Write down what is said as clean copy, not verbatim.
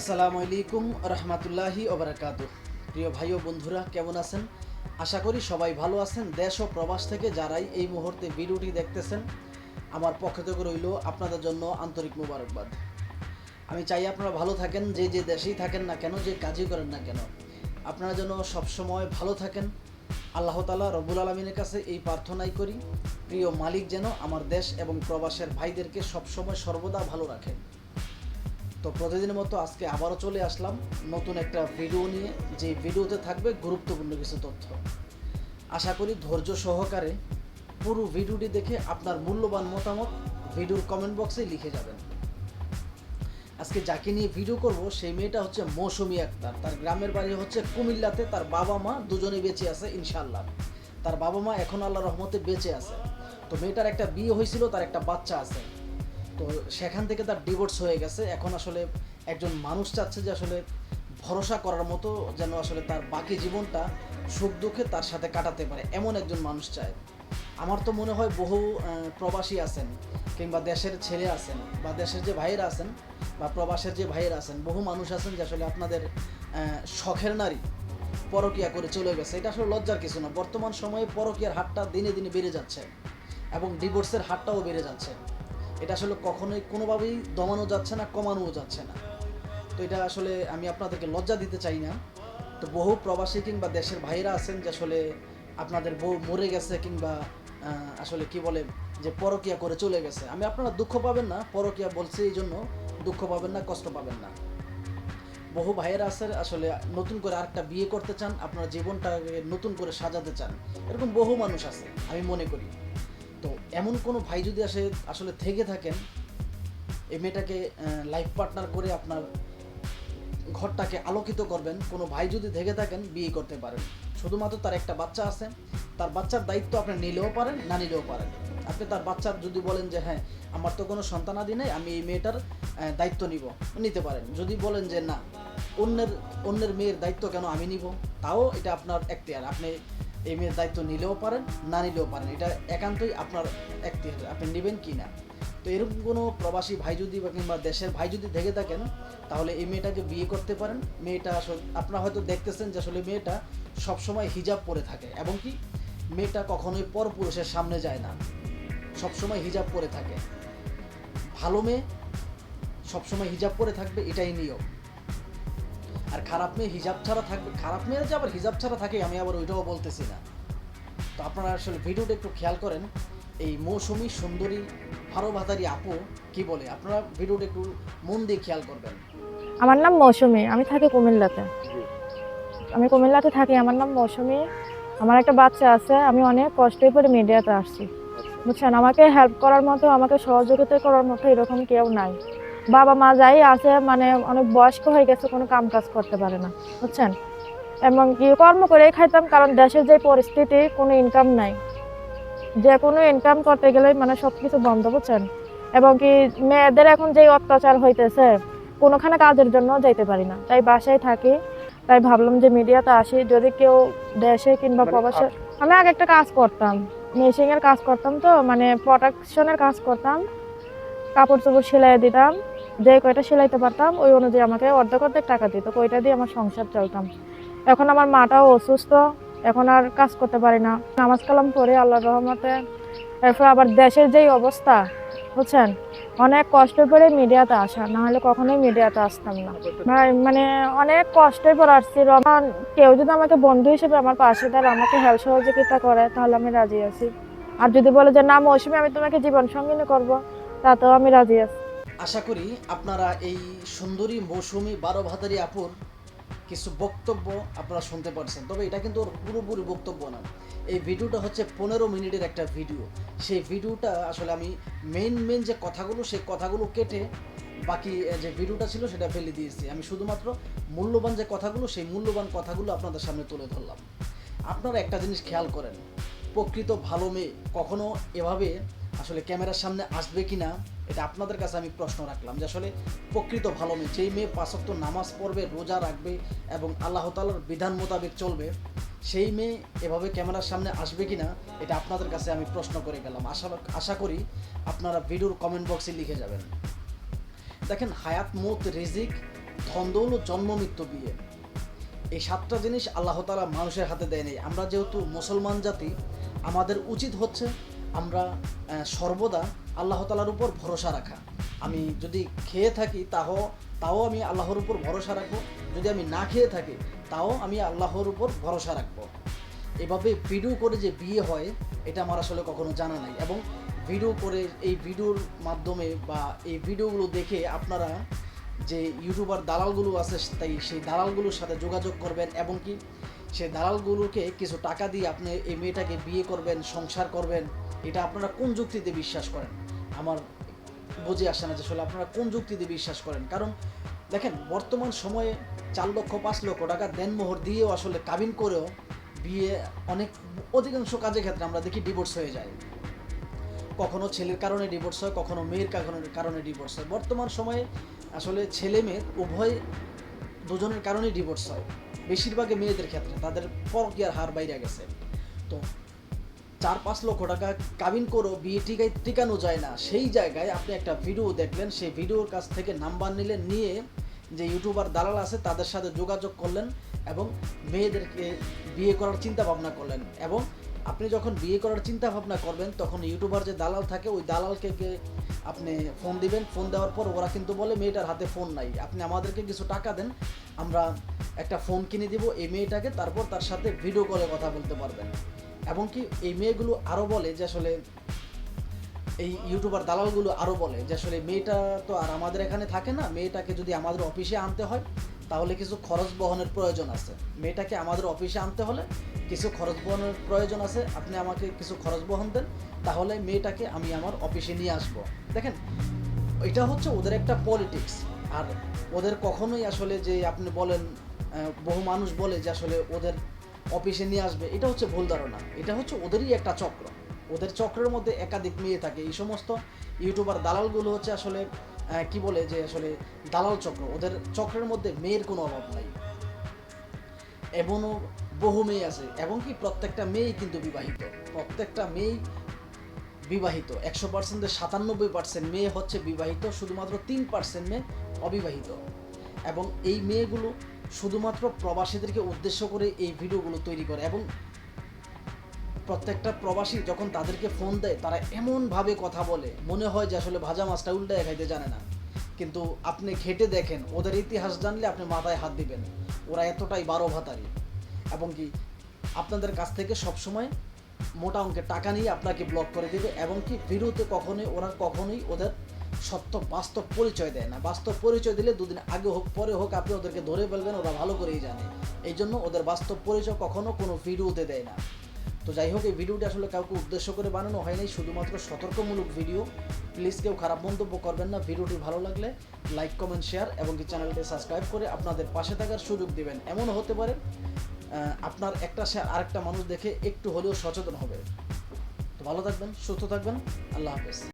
আসসালামু আলাইকুম রহমতুল্লাহি ওবারাকাতুহ। প্রিয় ভাই ও বন্ধুরা, কেমন আছেন? আশা করি সবাই ভালো আছেন। দেশ ও প্রবাস থেকে যারাই এই মুহূর্তে ভিডিওটি দেখতেছেন, আমার পক্ষ থেকে রইল আপনাদের জন্য আন্তরিক মোবারকবাদ। আমি চাই আপনারা ভালো থাকেন, যে যে দেশেই থাকেন না কেন, যে কাজই করেন না কেন, আপনারা যেন সবসময় ভালো থাকেন। আল্লাহ তাআলা রব্বুল আলামিনের কাছে এই প্রার্থনাই করি, প্রিয় মালিক যেন আমার দেশ এবং প্রবাসের ভাইদেরকে সবসময় সর্বদা ভালো রাখেন। তো প্রতিদিনের মতো আজকে আবারও চলে আসলাম নতুন একটা ভিডিও নিয়ে, যে ভিডিওতে থাকবে গুরুত্বপূর্ণ কিছু তথ্য। আশা করি ধৈর্য সহকারে পুরো ভিডিওটি দেখে আপনার মূল্যবান মতামত ভিডিওর কমেন্ট বক্সে লিখে যাবেন। আজকে যাকে নিয়ে ভিডিও করব সেই মেয়েটা হচ্ছে মৌসুমী আক্তার। তার গ্রামের বাড়ি হচ্ছে কুমিল্লাতে। তার বাবা মা দুজনেই বেঁচে আছে ইনশাআল্লাহ। তার বাবা মা এখন আল্লাহর রহমতে বেঁচে আছে। তো মেয়েটার একটা বিয়ে হয়েছিল, তার একটা বাচ্চা আছে। তো সেখান থেকে তার ডিভোর্স হয়ে গেছে। এখন আসলে একজন মানুষ চাচ্ছে যে আসলে ভরসা করার মতো যেন আসলে তার বাকি জীবনটা সুখ দুঃখে তার সাথে কাটাতে পারে, এমন একজন মানুষ চায়। আমার তো মনে হয় বহু প্রবাসী আছেন, কিংবা দেশের ছেলে আছেন, বা দেশের যে ভাইয়েরা আছেন, বা প্রবাসের যে ভাইয়েরা আছেন, বহু মানুষ আছেন যে আসলে আপনাদের শখের নারী পরকিয়া করে চলে গেছে। এটা আসলে লজ্জার কিছু না। বর্তমান সময়ে পরকিয়ার হারটা দিনে দিনে বেড়ে যাচ্ছে এবং ডিভোর্সের হারটাও বেড়ে যাচ্ছে। এটা আসলে কখনোই কোনোভাবেই দমানো যাচ্ছে না, কমানোও যাচ্ছে না। তো এটা আসলে আমি আপনাদেরকে লজ্জা দিতে চাই না। তো বহু প্রবাসী কিংবা দেশের ভাইয়েরা আছেন যে আসলে আপনাদের বউ মরে গেছে, কিংবা আসলে কি বলে যে পরকিয়া করে চলে গেছে। আমি আপনারা দুঃখ পাবেন না, পরকিয়া বলছি এই জন্য দুঃখ পাবেন না, কষ্ট পাবেন না। বহু ভাইয়েরা আছে আসলে নতুন করে আরেকটা বিয়ে করতে চান, আপনার জীবনটাকে নতুন করে সাজাতে চান। এরকম বহু মানুষ আছে আমি মনে করি। তো এমন কোনো ভাই যদি আসলে থেকে থাকেন, এই মেয়েটাকে লাইফ পার্টনার করে আপনার ঘরটাকে আলোকিত করবেন, কোনো ভাই যদি থেকে থাকেন, বিয়ে করতে পারেন। শুধুমাত্র তার একটা বাচ্চা আছে, তার বাচ্চার দায়িত্ব আপনি নিলেও পারেন, না নিলেও পারেন। আপনি তার বাচ্চার যদি বলেন যে হ্যাঁ আমার তো কোনো সন্তানাদি নেই, আমি এই মেয়েটার দায়িত্ব নিতে পারেন। যদি বলেন যে না, অন্যের মেয়ের দায়িত্ব কেন আমি নিব, তাও এটা আপনার এখতিয়ার। আপনি এই মেয়ের দায়িত্ব নিলেও পারেন, না নিলেও পারেন। এটা একান্তই আপনার এখতিয়ার, আপনি নেবেন কি না। তো এরকম কোনো প্রবাসী ভাই যদি বা কিংবা দেশের ভাই যদি থেকে থাকেন, তাহলে এই মেয়েটাকে বিয়ে করতে পারেন। মেয়েটা আসলে আপনারা হয়তো দেখতেছেন যে আসলে মেয়েটা সবসময় হিজাব পরে থাকে, এবং কি মেয়েটা কখনোই পরপুরুষের সামনে যায় না, সবসময় হিজাব পরে থাকে। ভালো মেয়ে সবসময় হিজাব পরে থাকবে, এটাই নিয়ম। আর খারাপ মেয়ে হিজাব ছাড়া থাকবে। খারাপ মেয়ে যে আবার হিজাব ছাড়া থাকে, আমি আবার ওইটাও বলতেছি না। তো আপনারা আসলে ভিডিওটা একটু খেয়াল করেন। এই মৌসুমী সুন্দরী ফারোভাতারি আপু কি বলে, আপনারা ভিডিওটা একটু মন দিয়ে খেয়াল করবেন। আমার নাম মৌসুমী, আমি থাকি কুমিল্লাতে। থাকি। আমার নাম মৌসুমী। আমার একটা বাচ্চা আছে। আমি অনেক কষ্টে করে মিডিয়াতে আসছি, বুঝছেন। আমাকে হেল্প করার মতো, আমাকে সহযোগিতা করার মতো এরকম কেউ নাই। বাবা মা যাই আছে, মানে অনেক বয়স্ক হয়ে গেছে, কোনো কাম কাজ করতে পারে না, বুঝছেন। এবং কি কর্ম করে খাইতাম, কারণ দেশের যে পরিস্থিতি, কোনো ইনকাম নাই। যে কোনো ইনকাম করতে গেলে মানে সবকিছু বন্ধ, বুঝছেন। এবং কি মেয়েদের এখন যে অত্যাচার হইতেছে, কোনোখানে কাজের জন্য যাইতে পারি না, তাই বাসায় থাকি। তাই ভাবলাম যে মিডিয়াতে আসি, যদি কেউ দেশে কিংবা প্রবাসে। আমি আগে একটা কাজ করতাম, মেশিং এর কাজ করতাম, তো মানে প্রোডাকশনের কাজ করতাম। কাপড় চোপড় সেলাই দিতাম। যে কয়টা সেলাইতে পারতাম ওই অনুযায়ী আমাকে অর্ধেক অর্ধেক টাকা দিত, ওইটা দিয়ে আমার সংসার চলতাম। এখন আমার মাটাও অসুস্থ, এখন আর কাজ করতে পারি না। নামাজ কালাম পড়ে আল্লাহর রহমতে। এরপর আবার দেশের যেই অবস্থা, বুঝছেন, অনেক কষ্ট করে মিডিয়াতে আসা, না হলে কখনোই মিডিয়াতে আসতাম না। মানে অনেক কষ্টে পর আসছি। রমান কেউ যদি আমাকে বন্ধু হিসেবে আমার পাশে দাঁড়ায়, আমাকে হেল্প সহযোগিতা করে, তাহলে আমি রাজি আছি। আর যদি বলে যে না মৌসুমী, আমি তোমাকে জীবন সঙ্গিনী করবো, তাতেও আমি রাজি আছি। আশা করি আপনারা এই সুন্দরী মৌসুমী বারোভাতারি আপুর কিছু বক্তব্য আপনারা শুনতে পারছেন। তবে এটা কিন্তু ওর পুরোপুরি বক্তব্য না। এই ভিডিওটা হচ্ছে 15 মিনিটের একটা ভিডিও। সেই ভিডিওটা আসলে আমি মেন যে কথাগুলো, সেই কথাগুলো কেটে বাকি যে ভিডিওটা ছিল সেটা ফেলে দিয়েছি। আমি শুধুমাত্র মূল্যবান যে কথাগুলো, সেই মূল্যবান কথাগুলো আপনাদের সামনে তুলে ধরলাম। আপনারা একটা জিনিস খেয়াল করেন, প্রকৃত ভালো মেয়ে কখনো এভাবে আসলে ক্যামেরার সামনে আসবে কি না, এটা আপনাদের কাছে আমি প্রশ্ন রাখলাম। যে আসলে প্রকৃত ভালো মেয়ে, যেই মেয়ে 5 ওয়াক্ত নামাজ পড়বে, রোজা রাখবে এবং আল্লাহ তাআলার বিধান মোতাবেক চলবে, সেই মেয়ে এভাবে ক্যামেরার সামনে আসবে কি না, এটা আপনাদের কাছে আমি প্রশ্ন করে গেলাম। আশা করি আপনারা ভিডিওর কমেন্ট বক্সে লিখে যাবেন। দেখেন, হায়াত মৌত রিজিক ধন দৌলত, জন্ম, মৃত্যু, বিয়ে, এই 7টা জিনিস আল্লাহ তাআলা মানুষের হাতে দেয় নাই। আমরা যেহেতু মুসলমান জাতি, আমাদের উচিত হচ্ছে আমরা সর্বদা আল্লাহ তাআলার উপর ভরসা রাখা। আমি যদি খেয়ে থাকি তাও আমি আল্লাহর উপর ভরসা রাখবো, যদি আমি না খেয়ে থাকি তাও আমি আল্লাহর উপর ভরসা রাখবো। এভাবে ভিডিও করে যে বিয়ে হয় এটা আমার আসলে কখনো জানা নাই, এবং ভিডিও করে এই ভিডিওর মাধ্যমে বা এই ভিডিওগুলো দেখে আপনারা যে ইউটিউবার দালালগুলো আছে তাই সেই দালালগুলোর সাথে যোগাযোগ করবেন, এবং কি সেই দালালগুলোকে কিছু টাকা দিয়ে আপনি এই মেয়েটাকে বিয়ে করবেন, সংসার করবেন। এটা আপনারা কোন যুক্তিতে বিশ্বাস করেন? আমার বুঝে আসে না যে আসলে আপনারা কোন যুক্তিতে বিশ্বাস করেন। কারণ দেখেন, বর্তমান সময়ে 4 লক্ষ 5 লক্ষ টাকা দেনমোহর দিয়েও আসলে কাবিন করেও বিয়ে অধিকাংশ কাজের ক্ষেত্রে আমরা দেখি ডিভোর্স হয়ে যায়। কখনো ছেলের কারণে ডিভোর্স হয়, কখনো মেয়ের কারণে ডিভোর্স হয়। বর্তমান সময়ে আসলে ছেলে মেয়ে উভয় দুজনের কারণেই ডিভোর্স হয়। বেশিরভাগই মেয়েদের ক্ষেত্রে তাদের পরকীয়ার হার বাইরে গেছে। তো 4-5 লক্ষ টাকা কাবিন করেও বিয়ে টিকানো যায় না। সেই জায়গায় আপনি একটা ভিডিও দেখলেন, সেই ভিডিওর কাছ থেকে নাম্বার নিলেন, নিয়ে যে ইউটিউবার দালাল আছে তাদের সাথে যোগাযোগ করলেন এবং মেয়েদেরকে বিয়ে করার চিন্তা ভাবনা করলেন। এবং আপনি যখন বিয়ে করার চিন্তা ভাবনা করবেন তখন ইউটিউবার যে দালাল থাকে ওই দালালকে আপনি ফোন দিবেন। ফোন দেওয়ার পর ওরা কিন্তু বলে মেয়েটার হাতে ফোন নাই, আপনি আমাদেরকে কিছু টাকা দেন, আমরা একটা ফোন কিনে দিব এই মেয়েটাকে, তারপর তার সাথে ভিডিও কলে কথা বলতে পারবেন। এবং কি এই মেয়েগুলো আরও বলে যে আসলে এই ইউটিউবার দালালগুলো আরও বলে যে আসলে মেয়েটা তো আর আমাদের এখানে থাকে না, মেয়েটাকে যদি আমাদের অফিসে আনতে হয় তাহলে কিছু খরচ বহনের প্রয়োজন আছে। মেয়েটাকে আমাদের অফিসে আনতে হলে কিছু খরচ বহনের প্রয়োজন আছে, আপনি আমাকে কিছু খরচ বহন দেন, তাহলে মেয়েটাকে আমি আমার অফিসে নিয়ে আসব। দেখেন, এটা হচ্ছে ওদের একটা পলিটিক্স। আর ওদের কখনোই আসলে যে আপনি বলেন বহু মানুষ বলে যে আসলে ওদের অফিসে নিয়ে আসবে, এটা হচ্ছে ভুল ধারণা। এটা হচ্ছে ওদেরই একটা চক্র। ওদের চক্রের মধ্যে একাধিক মেয়ে থাকে। এই সমস্ত ইউটিউবার দালালগুলো হচ্ছে আসলে কি বলে যে আসলে দালাল চক্র। ওদের চক্রের মধ্যে মেয়ের কোনো অভাব নাই, এমনও বহু মেয়ে আছে। এবং কি প্রত্যেকটা মেয়েই কিন্তু বিবাহিত, প্রত্যেকটা মেয়েই বিবাহিত। 100%-এর 97% মেয়ে হচ্ছে বিবাহিত, শুধুমাত্র 3% মেয়ে অবিবাহিত। এবং এই মেয়েগুলো শুধুমাত্র প্রবাসীদেরকে উদ্দেশ্য করে এই ভিডিওগুলো তৈরি করে। এবং প্রত্যেকটা প্রবাসী যখন তাদেরকে ফোন দেয় তারা এমনভাবে কথা বলে মনে হয় যে আসলে ভাজা মাছটা উল্টায় খাইতে জানে না। কিন্তু আপনি ঘেটে দেখেন, ওদের ইতিহাস জানলে আপনি মাথায় হাত দিবেন, ওরা এতটাই 12 ভাতারি। এবং কি আপনাদের কাছ থেকে সবসময় মোটা অঙ্কের টাকা নিয়ে আপনাকে ব্লক করে দেবে। এবং কি ভিডিওতে কখনোই ওদের সত্য বাস্তব পরিচয় দেয় না। বাস্তব পরিচয় দিলে 2 দিন আগে হোক পরে হোক আপনি ওদেরকে ধরে ফেলবেন, ওরা ভালো করেই জানে। এই জন্য ওদের বাস্তব পরিচয় কখনো কোনো ভিডিওতে দেয় না। তো যাই হোক, এই ভিডিওটি আসলে কাউকে উদ্দেশ্য করে বানানো হয় নাই, শুধুমাত্র সতর্কমূলক ভিডিও। প্লিজ কেউ খারাপ মন্তব্য করবেন না। ভিডিওটি ভালো লাগলে লাইক, কমেন্ট, শেয়ার এবং কি চ্যানেলটি সাবস্ক্রাইব করে আপনাদের পাশে থাকার সুযোগ দিবেন। এমনও হতে পারে আপনার একটা শেয়ার আরেকটা মানুষ দেখে একটু হলেও সচেতন হবে। তো ভালো থাকবেন, সুস্থ থাকবেন, আল্লাহ হাফেজ।